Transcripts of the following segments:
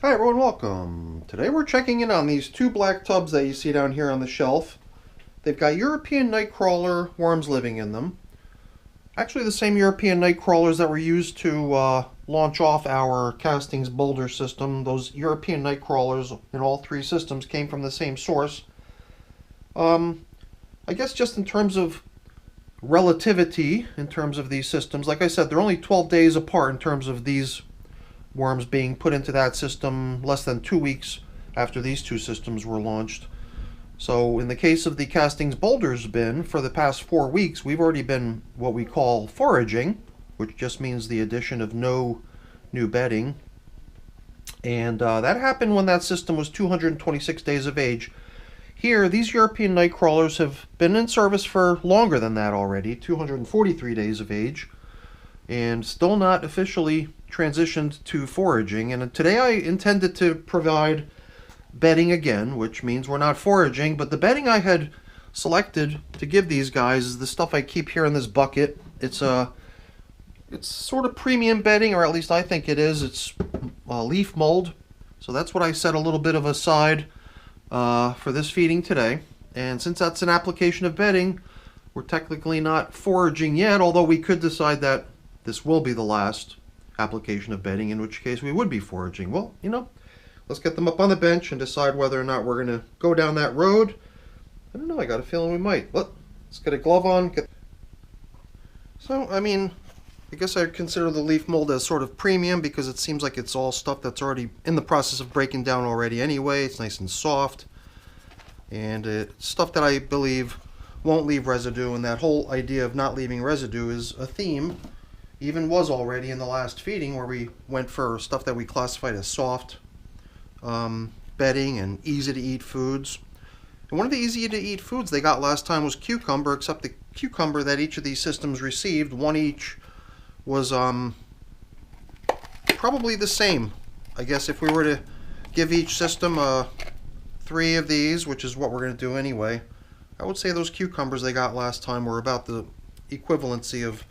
Hi everyone, welcome. Today we're checking in on these two black tubs that you see down here on the shelf. They've got European nightcrawler worms living in them. Actually the same European nightcrawlers that were used to launch off our castings boulder system. Those European nightcrawlers in all three systems came from the same source. I guess just in terms of relativity, in terms of these systems, like I said, they're only 12 days apart in terms of these worms being put into that system less than 2 weeks after these two systems were launched. So in the case of the castings boulders bin, for the past 4 weeks, we've already been what we call foraging, which just means the addition of no new bedding. And that happened when that system was 226 days of age. Here, these European night crawlers have been in service for longer than that already, 243 days of age, and still not officially transitioned to foraging. And today I intended to provide bedding again, which means we're not foraging, but the bedding I had selected to give these guys is the stuff I keep here in this bucket. It's sort of premium bedding, or at least I think it is. It's leaf mold, so that's what I set a little bit of aside for this feeding today. And since that's an application of bedding, we're technically not foraging yet, although we could decide that this will be the last application of bedding, in which case we would be foraging. Well, let's get them up on the bench and decide whether or not we're going to go down that road. I don't know, I got a feeling we might. Let's get a glove on. So, I guess I'd consider the leaf mold as sort of premium because it seems like it's all stuff that's already in the process of breaking down already anyway. It's nice and soft. And it's stuff that I believe won't leave residue, and that whole idea of not leaving residue is a theme. Even was already in the last feeding where we went for stuff that we classified as soft bedding and easy to eat foods. And one of the easy to eat foods they got last time was cucumber, except the cucumber that each of these systems received, one each, was probably the same. I guess if we were to give each system 3 of these, which is what we're going to do anyway, I would say those cucumbers they got last time were about the equivalency of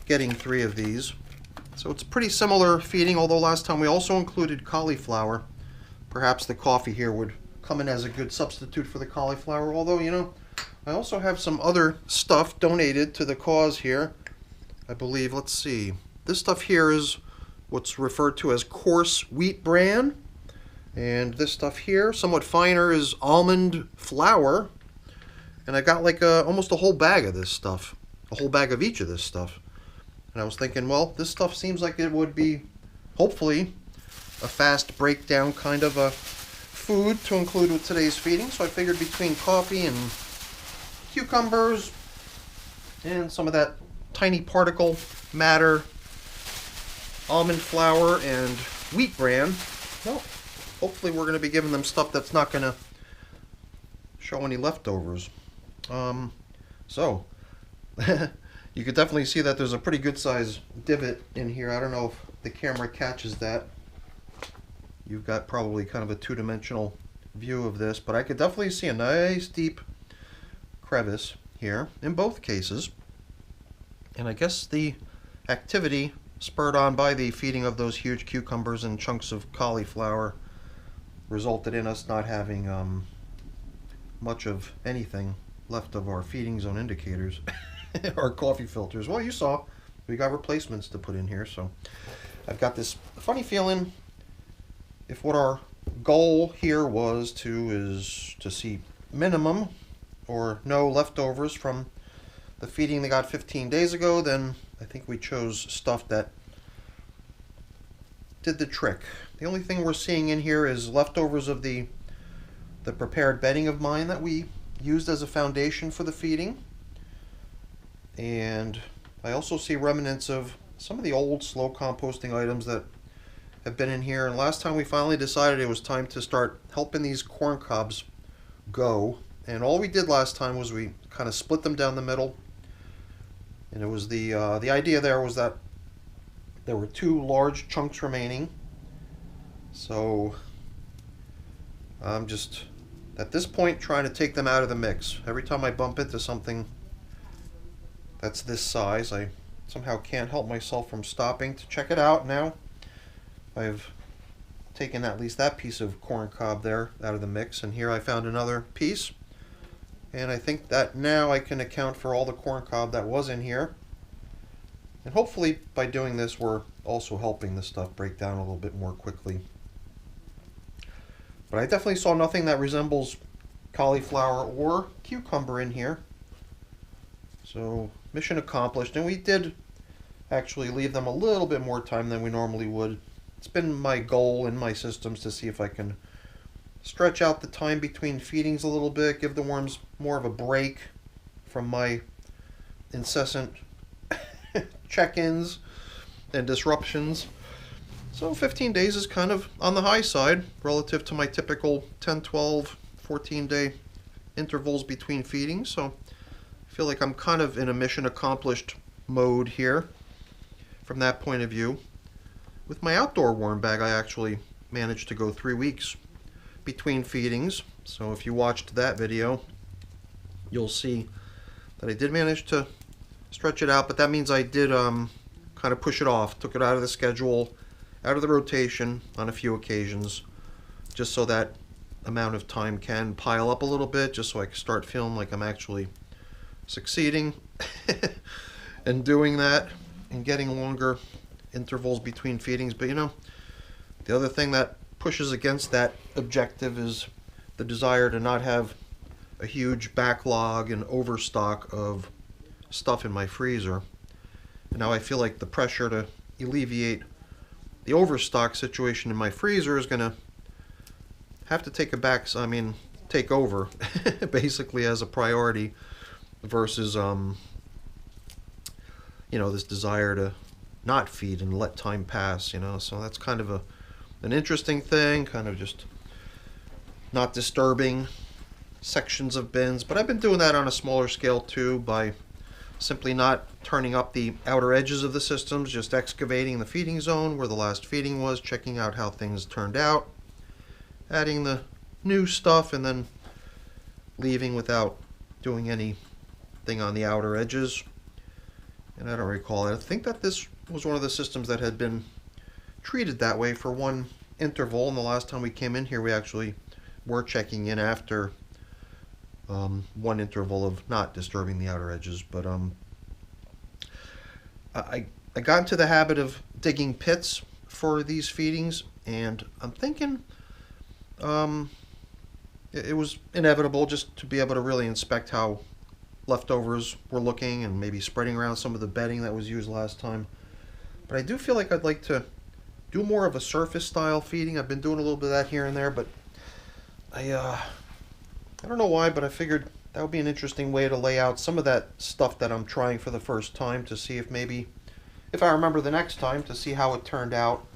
getting 3 of these. So it's pretty similar feeding, although last time we also included cauliflower. Perhaps the coffee here would come in as a good substitute for the cauliflower, although, I also have some other stuff donated to the cause here. I believe, let's see, this stuff here is what's referred to as coarse wheat bran, and this stuff here, somewhat finer, is almond flour. And I got like almost a whole bag of this stuff, a whole bag of each of this stuff. And I was thinking, well, this stuff seems like it would be, hopefully, a fast breakdown kind of a food to include with today's feeding. So I figured between coffee and cucumbers and some of that tiny particle matter, almond flour, and wheat bran, well, hopefully we're going to be giving them stuff that's not going to show any leftovers. So you could definitely see that there's a pretty good size divot in here. I don't know if the camera catches that. You've got probably kind of a two-dimensional view of this, but I could definitely see a nice deep crevice here in both cases. And I guess the activity spurred on by the feeding of those huge cucumbers and chunks of cauliflower resulted in us not having much of anything left of our feeding zone indicators. Our coffee filters. Well, you saw we got replacements to put in here, so I've got this funny feeling if what our goal here was to see minimum or no leftovers from the feeding they got 15 days ago, then I think we chose stuff that did the trick. The only thing we're seeing in here is leftovers of the prepared bedding of mine that we used as a foundation for the feeding. And I also see remnants of some of the old slow composting items that have been in here. And last time we finally decided it was time to start helping these corn cobs go. And all we did last time was we kind of split them down the middle. And it was the idea there was that there were 2 large chunks remaining. So I'm just at this point trying to take them out of the mix. Every time I bump into something that's this size, I somehow can't help myself from stopping to check it out. Now I've taken at least that piece of corn cob there out of the mix, and here I found another piece. And I think that now I can account for all the corn cob that was in here. And hopefully by doing this we're also helping the stuff break down a little bit more quickly. But I definitely saw nothing that resembles cauliflower or cucumber in here. So mission accomplished. And we did actually leave them a little bit more time than we normally would. It's been my goal in my systems to see if I can stretch out the time between feedings a little bit, give the worms more of a break from my incessant check-ins and disruptions. So 15 days is kind of on the high side relative to my typical 10, 12, 14-day intervals between feedings. So I feel like I'm kind of in a mission accomplished mode here from that point of view. With my outdoor worm bag, I actually managed to go 3 weeks between feedings. So if you watched that video, you'll see that I did manage to stretch it out, but that means I did kind of push it off, took it out of the schedule, out of the rotation on a few occasions, just so that amount of time can pile up a little bit, just so I can start feeling like I'm actually succeeding and doing that and getting longer intervals between feedings. But you know, the other thing that pushes against that objective is the desire to not have a huge backlog and overstock of stuff in my freezer. And now I feel like the pressure to alleviate the overstock situation in my freezer is going to have to take over basically as a priority versus you know, this desire to not feed and let time pass, you know. So that's kind of an interesting thing, kind of just not disturbing sections of bins. But I've been doing that on a smaller scale too, by simply not turning up the outer edges of the systems, just excavating the feeding zone where the last feeding was, checking out how things turned out, adding the new stuff, and then leaving without doing anything on the outer edges. And I don't recall it. I think that this was one of the systems that had been treated that way for one interval, and the last time we came in here we actually were checking in after one interval of not disturbing the outer edges. But I got into the habit of digging pits for these feedings, and I'm thinking it was inevitable just to be able to really inspect how leftovers were looking and maybe spreading around some of the bedding that was used last time. But I do feel like I'd like to do more of a surface style feeding. I've been doing a little bit of that here and there, but I don't know why, but I figured that would be an interesting way to lay out some of that stuff that I'm trying for the first time, to see if maybe, if I remember the next time, to see how it turned out.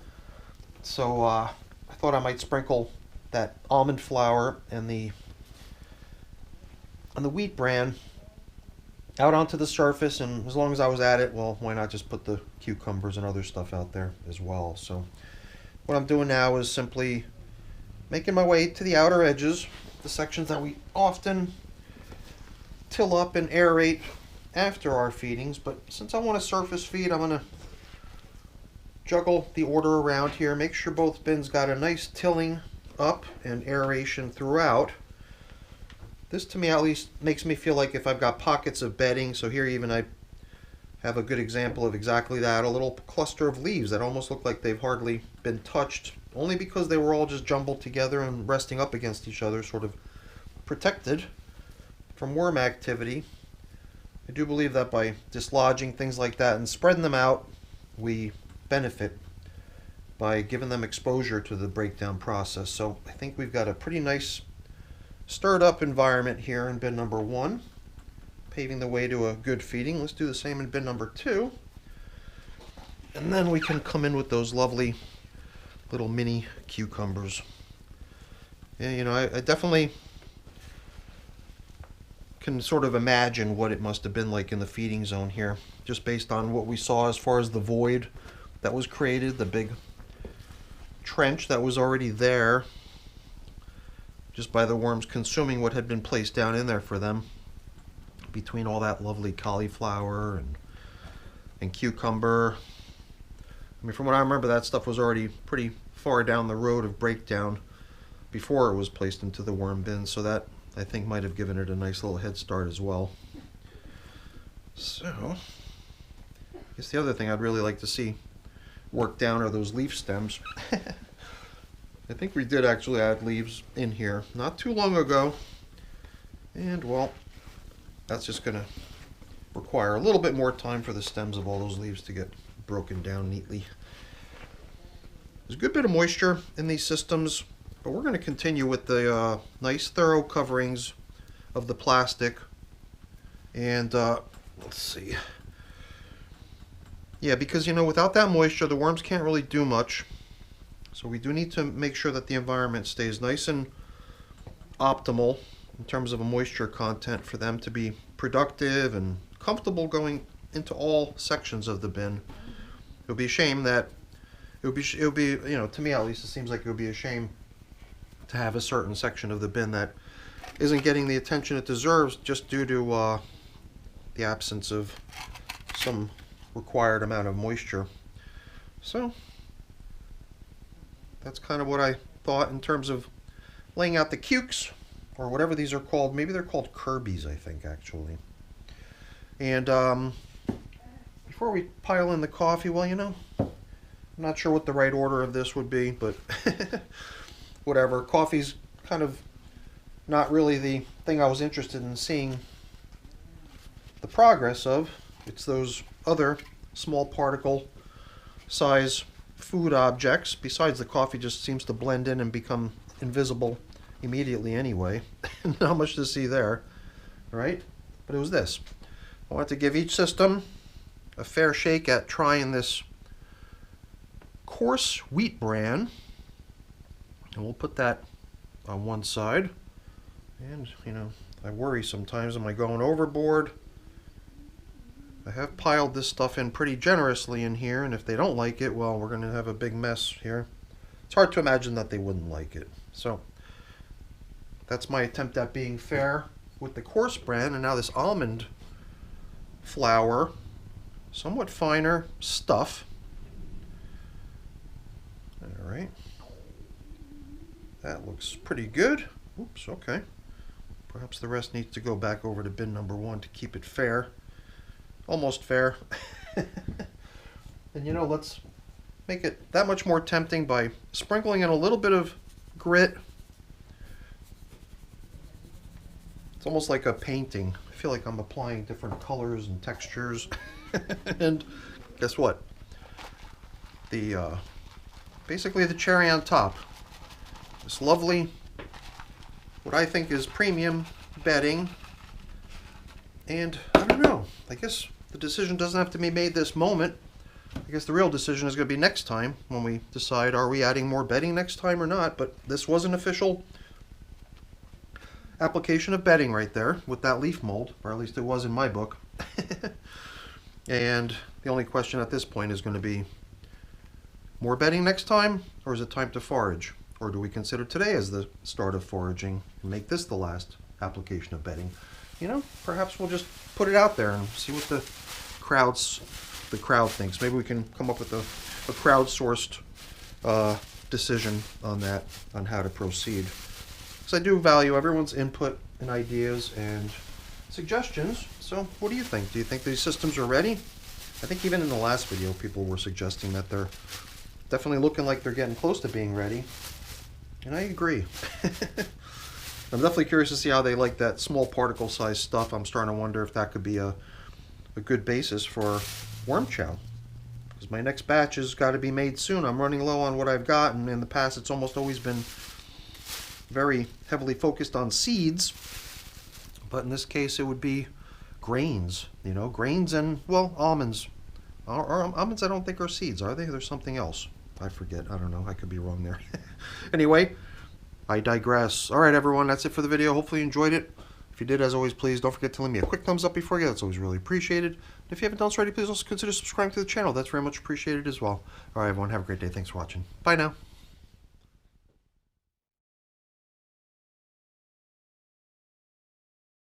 So I thought I might sprinkle that almond flour and the wheat bran out onto the surface, and as long as I was at it, well, why not just put the cucumbers and other stuff out there as well. So what I'm doing now is simply making my way to the outer edges, the sections that we often till up and aerate after our feedings. But since I want to surface feed, I'm going to juggle the order around here, make sure both bins got a nice tilling up and aeration throughout. This, to me at least, makes me feel like if I've got pockets of bedding, so here even I have a good example of exactly that, a little cluster of leaves that almost look like they've hardly been touched, only because they were all just jumbled together and resting up against each other, sort of protected from worm activity. I do believe that by dislodging things like that and spreading them out, we benefit by giving them exposure to the breakdown process. So I think we've got a pretty nice stirred up environment here in bin number 1, paving the way to a good feeding. Let's do the same in bin number 2, and then we can come in with those lovely little mini cucumbers. Yeah, you know, I definitely can sort of imagine what it must have been like in the feeding zone here, just based on what we saw as far as the void that was created, the big trench that was already there, just by the worms consuming what had been placed down in there for them, between all that lovely cauliflower and cucumber. I mean, from what I remember, that stuff was already pretty far down the road of breakdown before it was placed into the worm bin, so that I think might have given it a nice little head start as well. So, I guess the other thing I'd really like to see work down are those leaf stems. I think we did actually add leaves in here not too long ago, and well, that's just going to require a little bit more time for the stems of all those leaves to get broken down neatly. There's a good bit of moisture in these systems, but we're going to continue with the nice thorough coverings of the plastic. And let's see. Yeah, because, you know, without that moisture, the worms can't really do much. So we do need to make sure that the environment stays nice and optimal in terms of a moisture content for them to be productive and comfortable going into all sections of the bin. It would be a shame that it would be, you know, to me at least, it seems like it would be a shame to have a certain section of the bin that isn't getting the attention it deserves just due to the absence of some required amount of moisture. So that's kind of what I thought in terms of laying out the cukes, or whatever these are called. Maybe they're called Kirby's, I think, actually. And before we pile in the coffee, well, you know, I'm not sure what the right order of this would be, but whatever. Coffee's kind of not really the thing I was interested in seeing the progress of. It's those other small particle size food objects. Besides, the coffee just seems to blend in and become invisible immediately anyway. Not much to see there, right? But it was this. I wanted to give each system a fair shake at trying this coarse wheat bran, and we'll put that on one side. And, you know, I worry sometimes, am I going overboard? I have piled this stuff in pretty generously in here, and if they don't like it, well, we're going to have a big mess here. It's hard to imagine that they wouldn't like it. So that's my attempt at being fair with the coarse bran. And now this almond flour, somewhat finer stuff. All right, that looks pretty good. Oops, okay. Perhaps the rest needs to go back over to bin number 1 to keep it fair. Almost fair. And, you know, let's make it that much more tempting by sprinkling in a little bit of grit. It's almost like a painting. I feel like I'm applying different colors and textures. And guess what? Basically the cherry on top. This lovely, what I think is premium bedding. And I don't know, I guess the decision doesn't have to be made this moment. I guess the real decision is going to be next time when we decide, are we adding more bedding next time or not? But this was an official application of bedding right there with that leaf mold, or at least it was in my book. And the only question at this point is going to be, more bedding next time, or is it time to forage? Or do we consider today as the start of foraging and make this the last application of bedding? You know, perhaps we'll just put it out there and see what the crowd thinks. Maybe we can come up with a crowdsourced decision on that, on how to proceed. Because I do value everyone's input and ideas and suggestions. So what do you think? Do you think these systems are ready? I think even in the last video, people were suggesting that they're definitely looking like they're getting close to being ready. And I agree. I'm definitely curious to see how they like that small particle size stuff. I'm starting to wonder if that could be a good basis for worm chow. Because my next batch has got to be made soon. I'm running low on what I've got, and in the past it's almost always been very heavily focused on seeds. But in this case it would be grains, you know, grains and, well, almonds. Almonds I don't think are seeds, are they? There's something else. I forget. I don't know. I could be wrong there. Anyway, I digress. All right, everyone. That's it for the video. Hopefully you enjoyed it. If you did, as always, please don't forget to leave me a quick thumbs up before you go. That's always really appreciated. And if you haven't done so already, please also consider subscribing to the channel. That's very much appreciated as well. All right, everyone. Have a great day. Thanks for watching. Bye now.